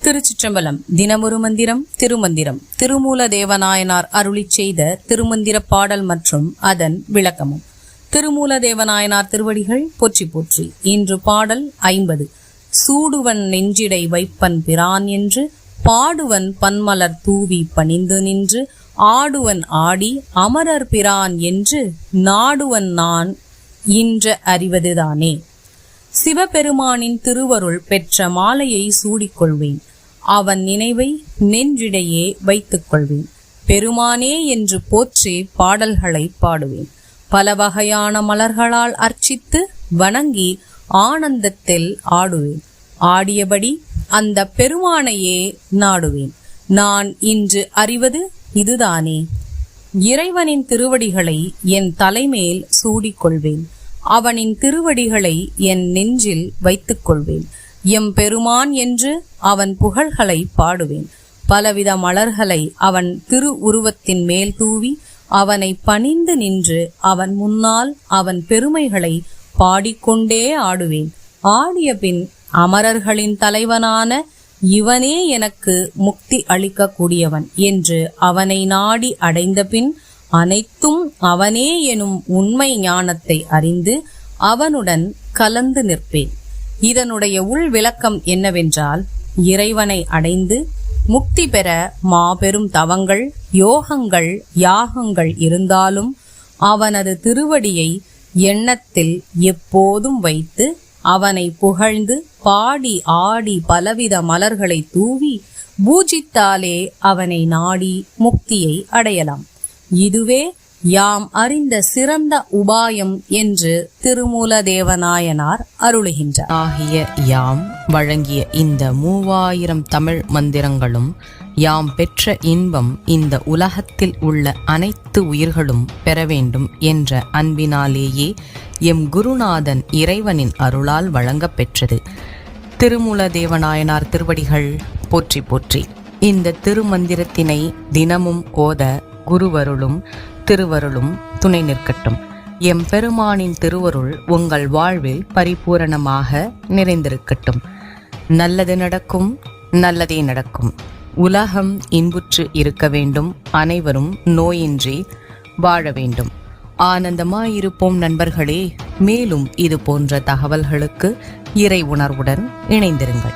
திருச்சிற்றம்பலம். தினமொரு மந்திரம் திருமந்திரம். திருமூல தேவநாயனார் அருளிச் செய்த திருமந்திர பாடல் மற்றும் அதன் விளக்கமும். திருமூல தேவநாயனார் திருவடிகள் போற்றி போற்றி. இன்று பாடல் 50. சூடுவன் நெஞ்சிடை வைப்பன் பிரான் என்று பாடுவன் பன்மலர் தூவி பணிந்து நின்று ஆடுவன் ஆடி அமரர் பிரான் என்று நாடுவன் நான் இன்ற அறிவதுதானே. சிவபெருமானின் திருவருள் பெற்ற மாலையை சூடிக்கொள்வேன். அவன் நினைவை நெஞ்சிடையே வைத்துக் கொள்வேன். பெருமானே என்று போற்றி பாடல்களை பாடுவேன். பல வகையான மலர்களால் அர்ச்சித்து வணங்கி ஆனந்தத்தில் ஆடுவேன். ஆடியபடி அந்த பெருமானையே நாடுவேன். நான் இன்று அறிவது இதுதானே. இறைவனின் திருவடிகளை என் தலைமேல் சூடிக்கொள்வேன். அவனின் திருவடிகளை என் நெஞ்சில் வைத்துக் கொள்வேன். எம் பெருமான் என்று அவன் புகழ்களை பாடுவேன். பலவித மலர்களை அவன் திரு உருவத்தின் மேல் தூவி அவனை பணிந்து நின்று அவன் முன்னால் அவன் பெருமைகளை பாடிக்கொண்டே ஆடுவேன். ஆடிய பின் அமரர்களின் தலைவனான இவனே எனக்கு முக்தி அளிக்கக்கூடியவன் என்று அவனை நாடி அடைந்த பின் அனைத்தும் அவனே எனும் உண்மை ஞானத்தை அறிந்து அவனுடன் கலந்து நிற்பேன். இதனுடைய உள் விளக்கம் என்னவென்றால், இறைவனை அடைந்து முக்தி பெற மாபெரும் தவங்கள், யோகங்கள், யாகங்கள் இருந்தாலும் அவனது திருவடியை எண்ணத்தில் எப்போதும் வைத்து அவனை புகழ்ந்து பாடி ஆடி பலவித மலர்களை தூவி பூஜித்தாலே அவனை நாடி முக்தியை அடையலாம். இதுவே யாம் அறிந்த சிறந்த உபாயம் என்று திருமூல தேவநாயனார் அருளுகின்றார். ஆகிய யாம் வழங்கிய இந்த 3000 தமிழ் மந்திரங்களும் யாம் பெற்ற இன்பம் இந்த உலகத்தில் உள்ள அனைத்து உயிர்களும் பெற வேண்டும் என்ற அன்பினாலேயே எம் குருநாதன் இறைவனின் அருளால் வழங்கப் பெற்றது. திருமூல தேவநாயனார் திருவடிகள் போற்றி போற்றி. இந்த திருமந்திரத்தினை தினமும் ஓத குருவருளும் திருவருளும் துணை நிற்கட்டும். எம் பெருமானின் திருவருள் உங்கள் வாழ்வில் பரிபூரணமாக நிறைந்திருக்கட்டும். நல்லது நடக்கும், நல்லதே நடக்கும். உலகம் இன்புற்று இருக்க வேண்டும். அனைவரும் நோயின்றி வாழ வேண்டும். ஆனந்தமாயிருப்போம் நண்பர்களே. மேலும் இது போன்ற தகவல்களுக்கு இறை உணர்வுடன் இணைந்திருங்கள்.